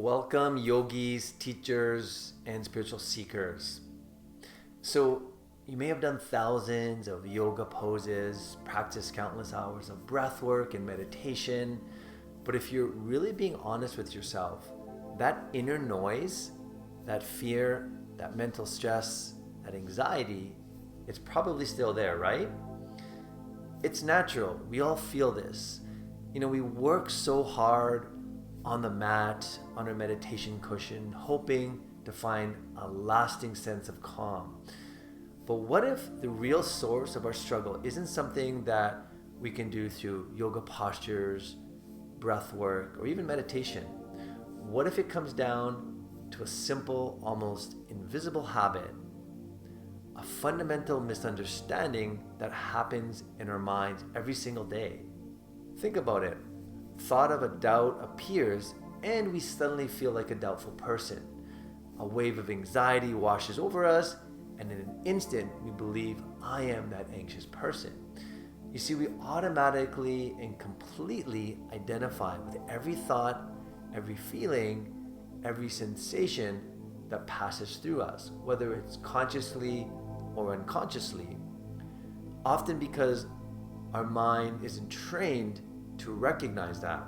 Welcome, yogis, teachers, and spiritual seekers. So, you may have done thousands of yoga poses, practiced countless hours of breath work and meditation, but if you're really being honest with yourself, that inner noise, that fear, that mental stress, that anxiety, it's probably still there, right? It's natural. We all feel this. We work so hard on the mat, on our meditation cushion, hoping to find a lasting sense of calm. But what if the real source of our struggle isn't something that we can do through yoga postures, breath work, or even meditation? What if it comes down to a simple, almost invisible habit, a fundamental misunderstanding that happens in our minds every single day? Think about it. Thought of a doubt appears and we suddenly feel like a doubtful person. A wave of anxiety washes over us, and in an instant we believe, I am that anxious person. You see, we automatically and completely identify with every thought, every feeling, every sensation that passes through us, whether it's consciously or unconsciously, often because our mind isn't trained to recognize that.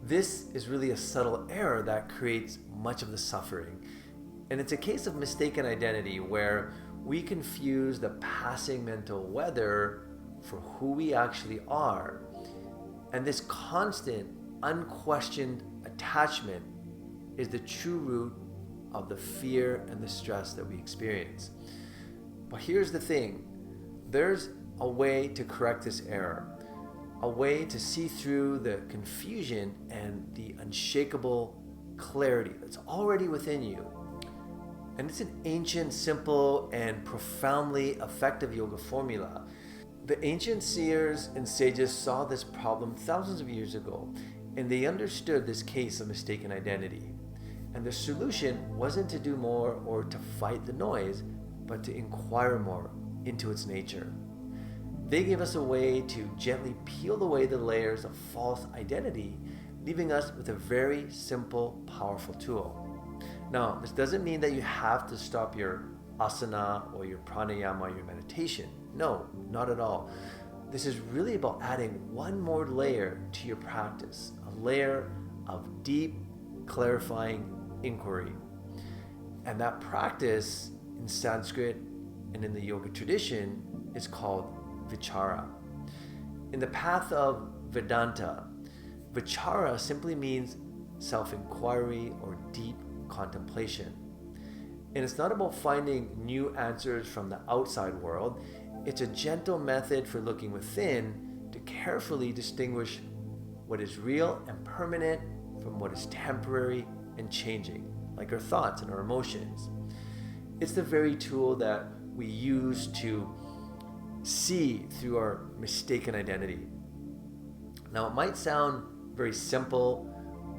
This is really a subtle error that creates much of the suffering. And it's a case of mistaken identity where we confuse the passing mental weather for who we actually are. And this constant, unquestioned attachment is the true root of the fear and the stress that we experience. But here's the thing. There's a way to correct this error. A way to see through the confusion and the unshakable clarity that's already within you. And it's an ancient, simple, and profoundly effective yoga formula. The ancient seers and sages saw this problem thousands of years ago, and they understood this case of mistaken identity. And the solution wasn't to do more or to fight the noise, but to inquire more into its nature. They gave us a way to gently peel away the layers of false identity, leaving us with a very simple, powerful tool. Now, this doesn't mean that you have to stop your asana or your pranayama or your meditation. No, not at all. This is really about adding one more layer to your practice, a layer of deep, clarifying inquiry. And that practice in Sanskrit and in the yoga tradition is called Vichara. In the path of Vedanta, Vichara simply means self-inquiry or deep contemplation. And it's not about finding new answers from the outside world. It's a gentle method for looking within to carefully distinguish what is real and permanent from what is temporary and changing, like our thoughts and our emotions. It's the very tool that we use to see through our mistaken identity. Now, it might sound very simple,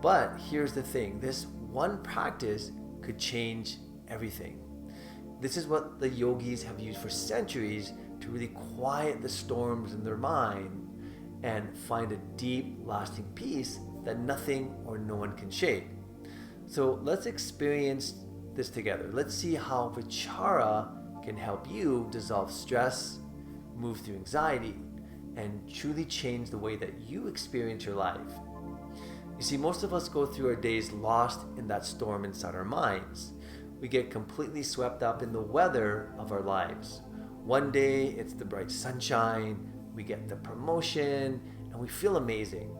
but here's the thing. This one practice could change everything. This is what the yogis have used for centuries to really quiet the storms in their mind and find a deep, lasting peace that nothing or no one can shake. So let's experience this together. Let's see how Vichara can help you dissolve stress, move through anxiety, and truly change the way that you experience your life. You see, most of us go through our days lost in that storm inside our minds. We get completely swept up in the weather of our lives. One day it's the bright sunshine, we get the promotion, and we feel amazing.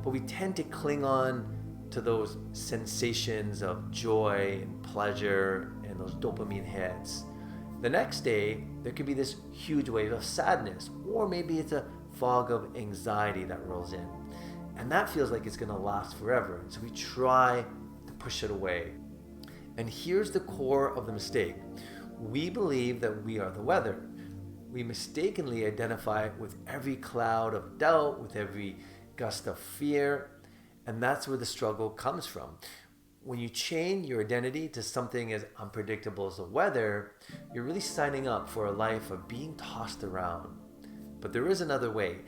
But we tend to cling on to those sensations of joy and pleasure and those dopamine hits. The next day, there could be this huge wave of sadness, or maybe it's a fog of anxiety that rolls in. And that feels like it's going to last forever. And so we try to push it away. And here's the core of the mistake. We believe that we are the weather. We mistakenly identify with every cloud of doubt, with every gust of fear. And that's where the struggle comes from. When you chain your identity to something as unpredictable as the weather, you're really signing up for a life of being tossed around. But there is another way,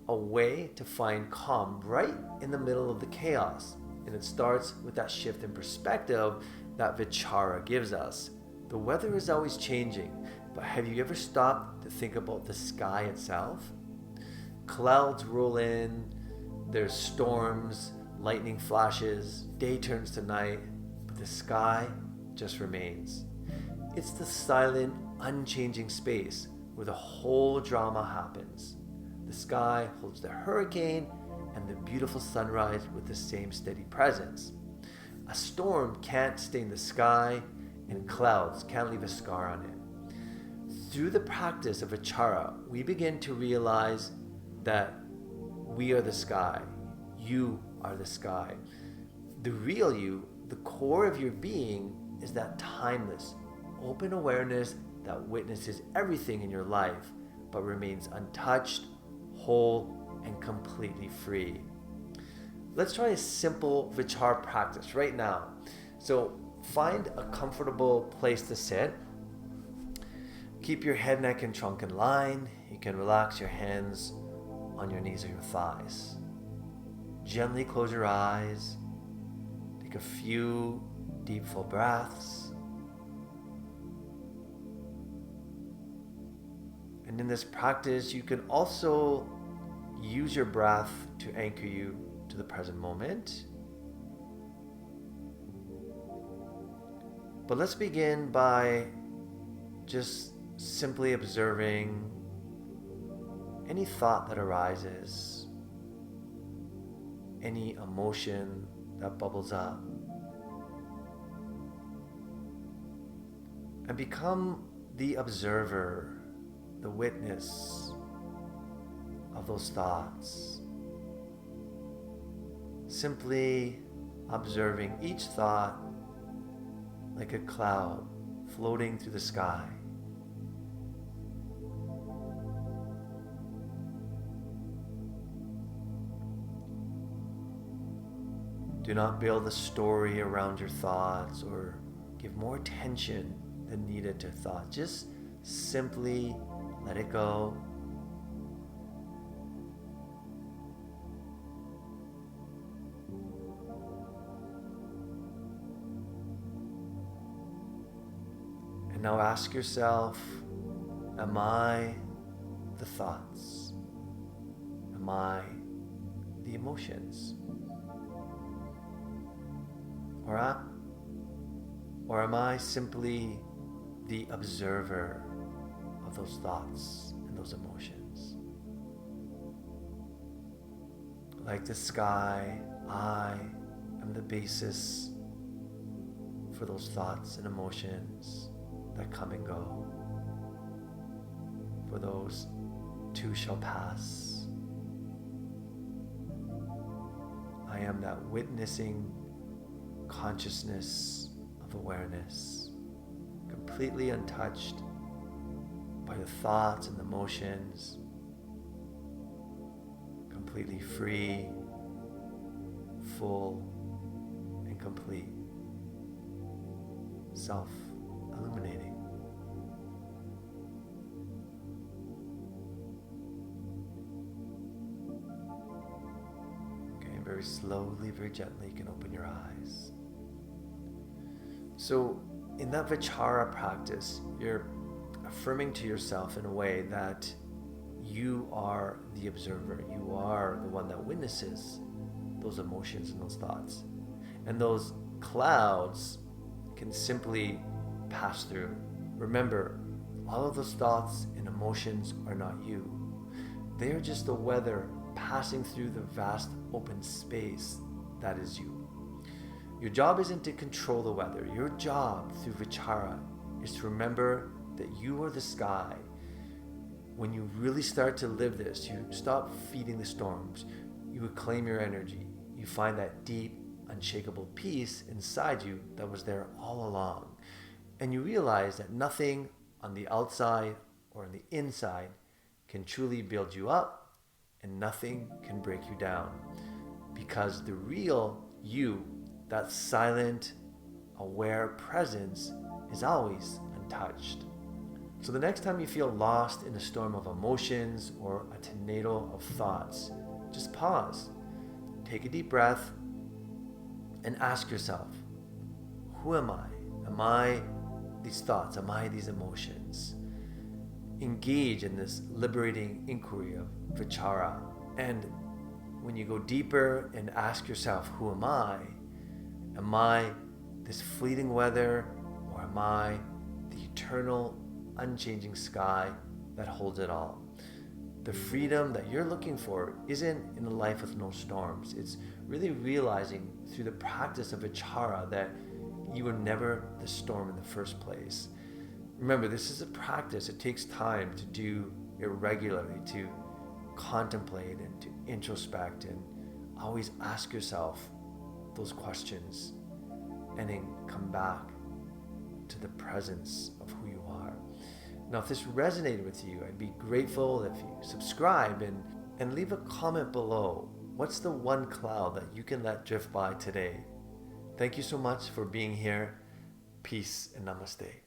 a way to find calm right in the middle of the chaos. And it starts with that shift in perspective that Vichara gives us. The weather is always changing, but have you ever stopped to think about the sky itself? Clouds roll in, there's storms, lightning flashes, day turns to night, but the sky just remains. It's the silent, unchanging space where the whole drama happens. The sky holds the hurricane and the beautiful sunrise with the same steady presence. A storm can't stain the sky, and clouds can't leave a scar on it. Through the practice of Vichara, we begin to realize that we are the sky. You are the sky. The real you, the core of your being, is that timeless, open awareness that witnesses everything in your life, but remains untouched, whole, and completely free. Let's try a simple Vichara practice right now. So find a comfortable place to sit. Keep your head, neck, and trunk in line. You can relax your hands on your knees or your thighs. Gently close your eyes. Take a few deep, full breaths. And in this practice, you can also use your breath to anchor you to the present moment. But let's begin by just simply observing any thought that arises, any emotion that bubbles up, and become the observer, the witness of those thoughts. Simply observing each thought like a cloud floating through the sky. Do not build a story around your thoughts or give more attention than needed to thought. Just simply let it go. And now ask yourself, am I the thoughts? Am I the emotions? Or am I simply the observer of those thoughts and those emotions? Like the sky, I am the basis for those thoughts and emotions that come and go. For those too shall pass. I am that witnessing consciousness of awareness, completely untouched by the thoughts and emotions, completely free, full, and complete, self-illuminating. Okay, very slowly, very gently, you can open your eyes. So in that Vichara practice, you're affirming to yourself in a way that you are the observer. You are the one that witnesses those emotions and those thoughts. And those clouds can simply pass through. Remember, all of those thoughts and emotions are not you. They are just the weather passing through the vast open space that is you. Your job isn't to control the weather. Your job through Vichara is to remember that you are the sky. When you really start to live this, you stop feeding the storms. You reclaim your energy. You find that deep, unshakable peace inside you that was there all along. And you realize that nothing on the outside or on the inside can truly build you up, and nothing can break you down. Because the real you, that silent, aware presence, is always untouched. So the next time you feel lost in a storm of emotions or a tornado of thoughts, just pause, take a deep breath, and ask yourself, who am I? Am I these thoughts? Am I these emotions? Engage in this liberating inquiry of Vichara. And when you go deeper and ask yourself, who am I? Am I this fleeting weather, or am I the eternal, unchanging sky that holds it all? The freedom that you're looking for isn't in a life with no storms. It's really realizing through the practice of Vichara that you were never the storm in the first place. Remember, this is a practice. It takes time to do it regularly, to contemplate and to introspect and always ask yourself those questions and then come back to the presence of who you are. Now, if this resonated with you, I'd be grateful if you subscribe and leave a comment below. What's the one cloud that you can let drift by today? Thank you so much for being here. Peace and namaste.